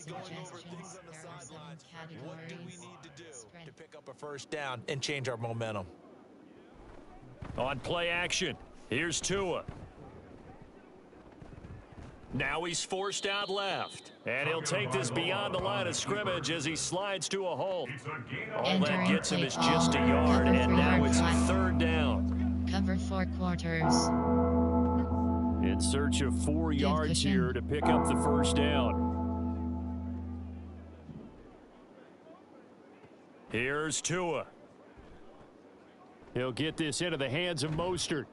going over things on the sidelines. What do we need to do to pick up a first down and change our momentum? On play action, here's Tua. Now he's forced out left. And he'll take this beyond the line of scrimmage as he slides to a hole. All that gets him is just a yard, and now it's third down. Cover 4 quarters. In search of 4 yards here to pick up the first down. Here's Tua. He'll get this into the hands of Mostert.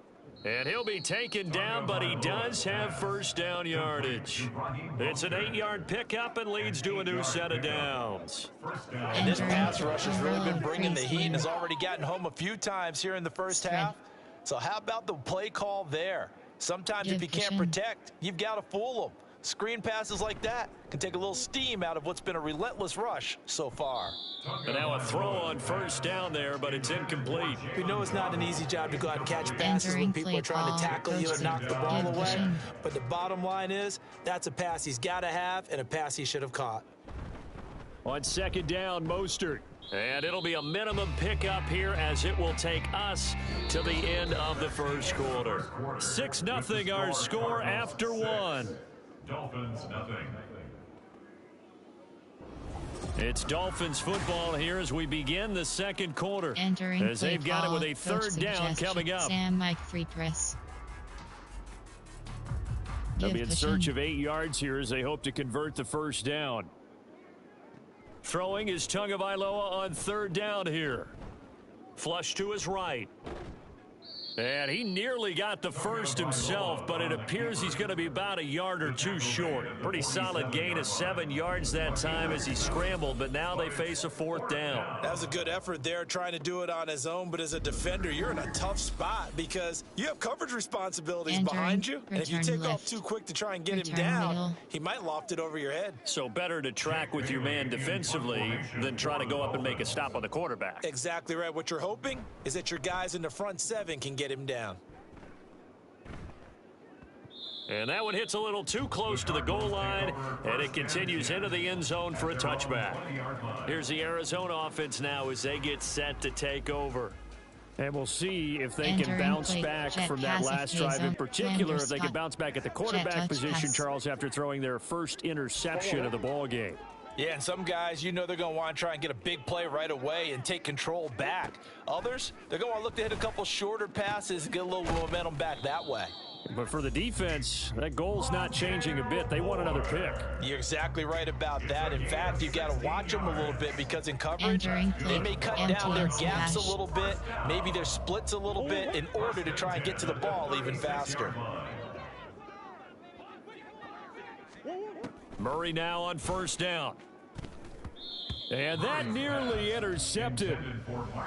And he'll be taken down, but he does have first down yardage. It's an 8-yard pickup and leads to a new set of downs. And this pass rush has really been bringing the heat and has already gotten home a few times here in the first half. So how about the play call there? Sometimes if you can't protect, you've got to fool them. Screen passes like that can take a little steam out of what's been a relentless rush so far. And now a throw on first down there, but it's incomplete. We know it's not an easy job to go out and catch passes when people are trying to tackle you and knock the ball away. But the bottom line is, that's a pass he's got to have and a pass he should have caught. On second down, Mostert. And it'll be a minimum pickup here as it will take us to the end of the first quarter. 6-0 our score after 1. Dolphins, nothing. It's Dolphins football here as we begin the second quarter. Entering as they've got it with a third down coming up. Sam Mike free press. They'll be in search of 8 yards here as they hope to convert the first down. Throwing is Tagovailoa on third down here. Flush to his right. And he nearly got the first himself, but it appears he's going to be about a yard or two short. Pretty solid gain of 7 yards that time as he scrambled, but now they face a fourth down. That was a good effort there trying to do it on his own, but as a defender, you're in a tough spot because you have coverage responsibilities behind you, and if you take off too quick to try and get him down, he might loft it over your head. So better to track with your man defensively than try to go up and make a stop on the quarterback. Exactly right. What you're hoping is that your guys in the front 7 can get him down. And that one hits a little too close to the goal line, and it continues into the end zone for a touchback. Here's the Arizona offense now as they get set to take over. And we'll see if they can bounce back from that last drive, in particular if they can bounce back at the quarterback position, Charles, after throwing their first interception of the ball game. Yeah, and some guys, you know they're going to want to try and get a big play right away and take control back. Others, they're going to want to look to hit a couple shorter passes and get a little momentum back that way. But for the defense, that goal's not changing a bit. They want another pick. You're exactly right about that. In fact, you've got to watch them a little bit because in coverage, they may cut down their gaps a little bit, maybe their splits a little bit in order to try and get to the ball even faster. Murray now on first down. And that nearly intercepted.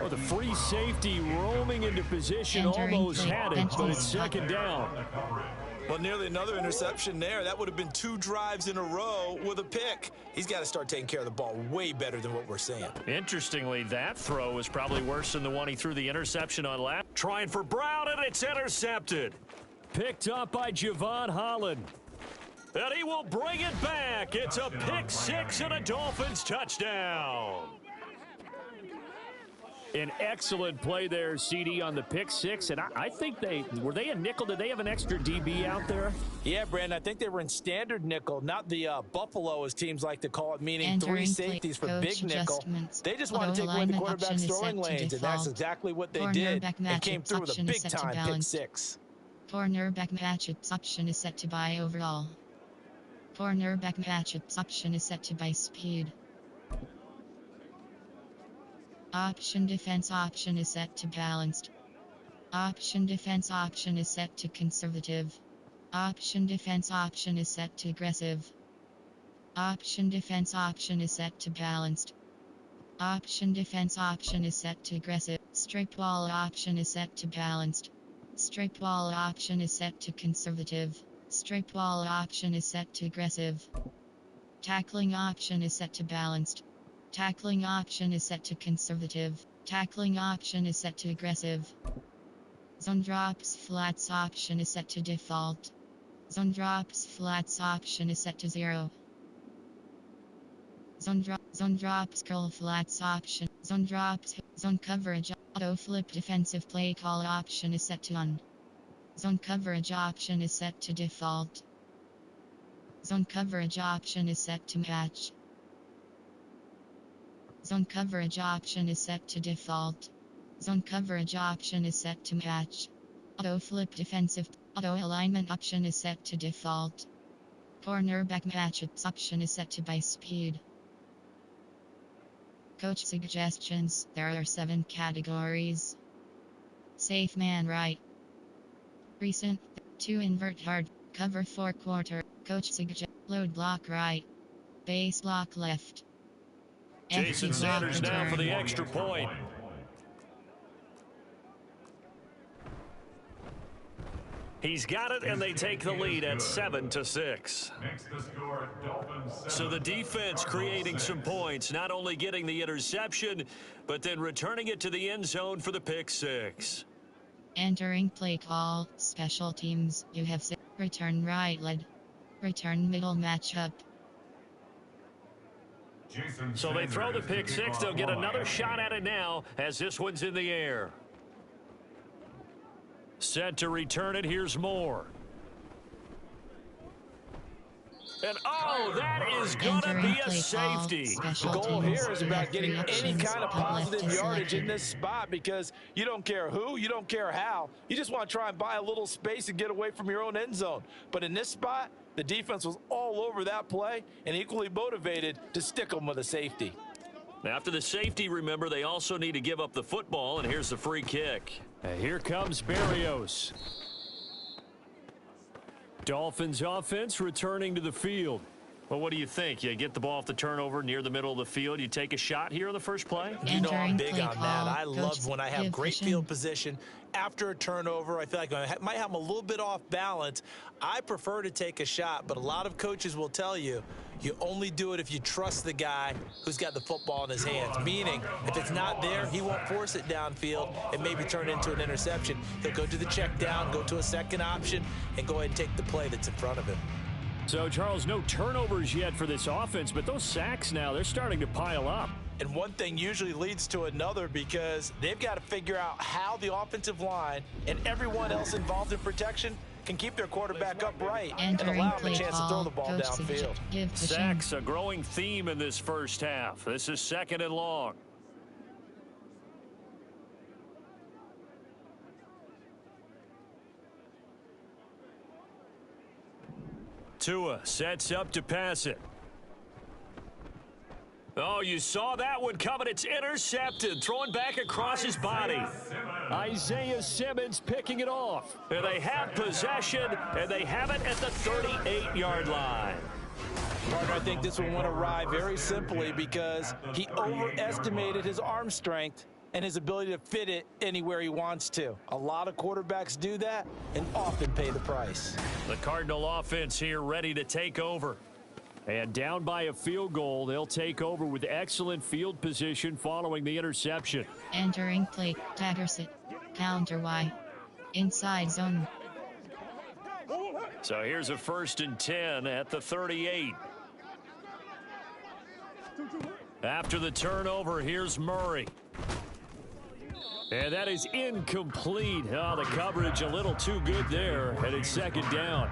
Oh, the free safety roaming into position almost had it, but it's second down. Well, nearly another interception there. That would have been 2 drives in a row with a pick. He's got to start taking care of the ball way better than what we're seeing. Interestingly, that throw was probably worse than the one he threw the interception on last. Trying for Brown, and it's intercepted. Picked up by Javon Holland. And he will bring it back. It's a pick 6 and a Dolphins touchdown. An excellent play there, CD, on the pick 6. And I think were they a nickel? Did they have an extra DB out there? Yeah, Brandon, I think they were in standard nickel, not the Buffalo, as teams like to call it, meaning 3 safeties for big nickel. They just want to take away the quarterback's throwing lanes, and that's exactly what they did, and came through with a big-time pick 6. Cornerback matchups option is set to buy overall. Cornerback matchups option is set to buy speed. Option defense option is set to balanced. Option defense option is set to conservative. Option defense option is set to aggressive. Option defense option is set to balanced. Option defense option is set to aggressive. Straight wall option is set to balanced. Straight wall option is set to conservative. Straight wall option is set to aggressive. Tackling option is set to balanced. Tackling option is set to conservative. Tackling option is set to aggressive. Zone drops flats option is set to default. Zone drops flats option is set to 0. Zone drops, curl flats option. Zone drops, zone coverage. Auto flip defensive play call option is set to on. Zone coverage option is set to default. Zone coverage option is set to match. Zone coverage option is set to default. Zone coverage option is set to match. Auto flip defensive. Auto alignment option is set to default. Cornerback matchups option is set to by speed. Coach suggestions. There are 7 categories. Safe man right. Recent. 2 invert hard. Cover 4 quarter. Coach suggest. Load block right. Base block left. Jason Sanders now for the extra point. He's got it, and they take the lead at 7-6. So the defense creating some points, not only getting the interception, but then returning it to the end zone for the pick 6. Entering play call, special teams, you have return right led, return middle matchup. So they throw the pick 6. They'll get another shot at it now as this one's in the air. Set to return it. Here's Moore. And, oh, that is going to be a safety. The goal here is about getting any kind of positive yardage in this spot because you don't care who, you don't care how. You just want to try and buy a little space and get away from your own end zone. But in this spot, the defense was all over that play and equally motivated to stick them with a safety. After the safety, remember, they also need to give up the football, and here's the free kick. And here comes Berrios. Dolphins offense returning to the field. Well, what do you think? You get the ball off the turnover near the middle of the field. You take a shot here on the first play? You know I'm big on that. I love when I have great field position. After a turnover, I feel like I might have them a little bit off balance. I prefer to take a shot, but a lot of coaches will tell you, you only do it if you trust the guy who's got the football in his hands. Meaning, if it's not there, he won't force it downfield and maybe turn it into an interception. He'll go to the check down, go to a second option, and go ahead and take the play that's in front of him. So, Charles, no turnovers yet for this offense, but those sacks now, they're starting to pile up. And one thing usually leads to another because they've got to figure out how the offensive line and everyone else involved in protection can keep their quarterback upright and allow him a chance to throw the ball downfield. Sacks, a growing theme in this first half. This is 2nd and long. Tua sets up to pass it. Oh, you saw that one coming. It's intercepted. Throwing back across his body. Isaiah Simmons picking it off. And they have possession, and they have it at the 38-yard line. Partner, I think this one went awry very simply because he overestimated his arm strength and his ability to fit it anywhere he wants to. A lot of quarterbacks do that and often pay the price. The Cardinal offense here ready to take over. And down by a field goal, they'll take over with excellent field position following the interception. Entering play, dagger sit, counter Y, inside zone. So here's a 1st and 10 at the 38. After the turnover, here's Murray. And that is incomplete. Oh, the coverage a little too good there, and it's 2nd down.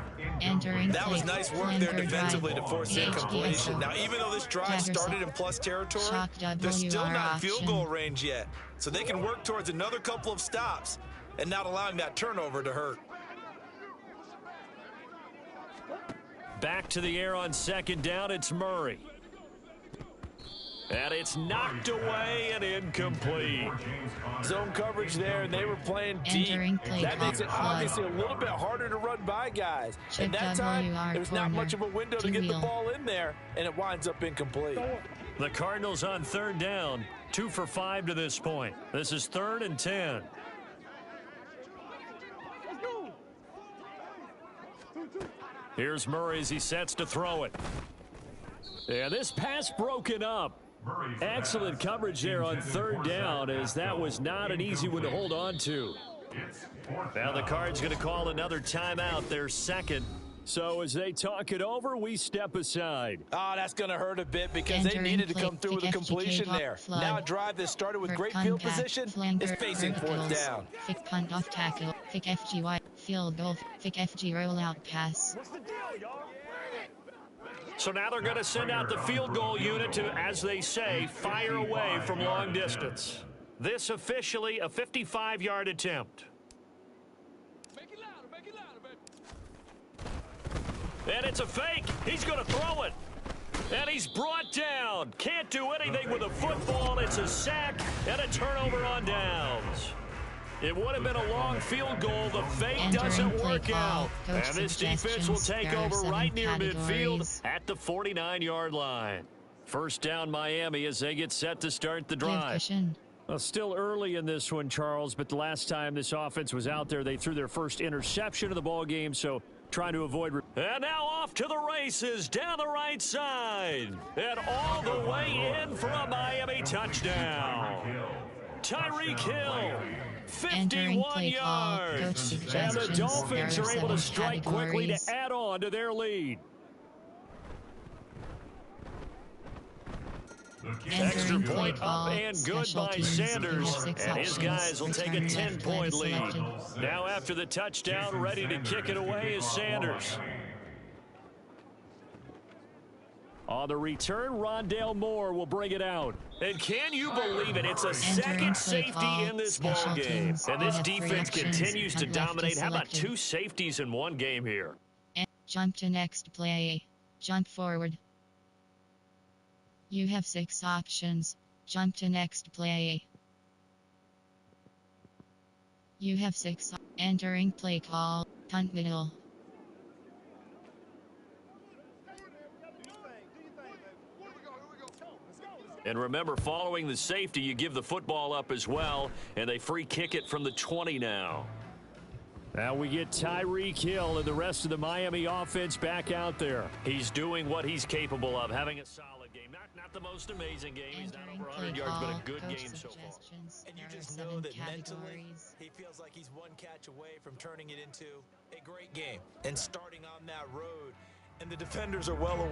That was nice work there defensively to force the incompletion. Now, even though this drive started in plus territory, they're still not in field goal range yet. So they can work towards another couple of stops and not allowing that turnover to hurt. Back to the air on 2nd down, it's Murray. And it's knocked away and incomplete. Zone coverage there, and they were playing deep. That makes it obviously a little bit harder to run by guys. And that time, there's not much of a window to get the ball in there, and it winds up incomplete. The Cardinals on 3rd down, 2 for 5 to this point. This is 3rd and 10. Here's Murray as he sets to throw it. Yeah, this pass broken up. Excellent coverage there on 3rd down, as that was not an easy one to hold on to. Now the Cards going to call another timeout, their 2nd. So as they talk it over, we step aside. Oh, that's going to hurt a bit because they needed to come through with a completion there. Now a drive that started with great field position is facing fourth down. Fick punt off tackle. Fick FGY. Field goal. Fick FG rollout pass. So now they're going to send out the field goal unit to, as they say, fire away from long distance. This officially a 55-yard attempt. And it's a fake. He's going to throw it. And he's brought down. Can't do anything with a football. It's a sack and a turnover on downs. It would have been a long field goal. The fake doesn't work out. And this defense will take over right near midfield at the 49-yard line. First down Miami as they get set to start the drive. Well, still early in this one, Charles, but the last time this offense was out there, they threw their first interception of the ball game, so trying to avoid. And now off to the races down the right side. And all the way in for a Miami touchdown. Tyreek Hill, 51 yards. And the Dolphins are able to strike quickly to add on to their lead. Extra point up and good by Sanders, and his guys will take a 10-point lead. Now after the touchdown, ready to kick it away is Sanders. On the return, Rondale Moore will bring it out. And can you believe it? It's a second safety in this ball game. And this defense continues to dominate. How about two safeties in one game here? Jump to next play. Jump forward. You have 6 options. Jump to next play. You have 6. Entering play call. Punt middle. And remember, following the safety, you give the football up as well, and they free kick it from the 20 now. Now we get Tyreek Hill and the rest of the Miami offense back out there. He's doing what he's capable of, having a solid game. Not the most amazing game. He's not over 100 yards, but a good game so far. And you just know that mentally, he feels like he's one catch away from turning it into a great game and starting on that road. And the defenders are well aware.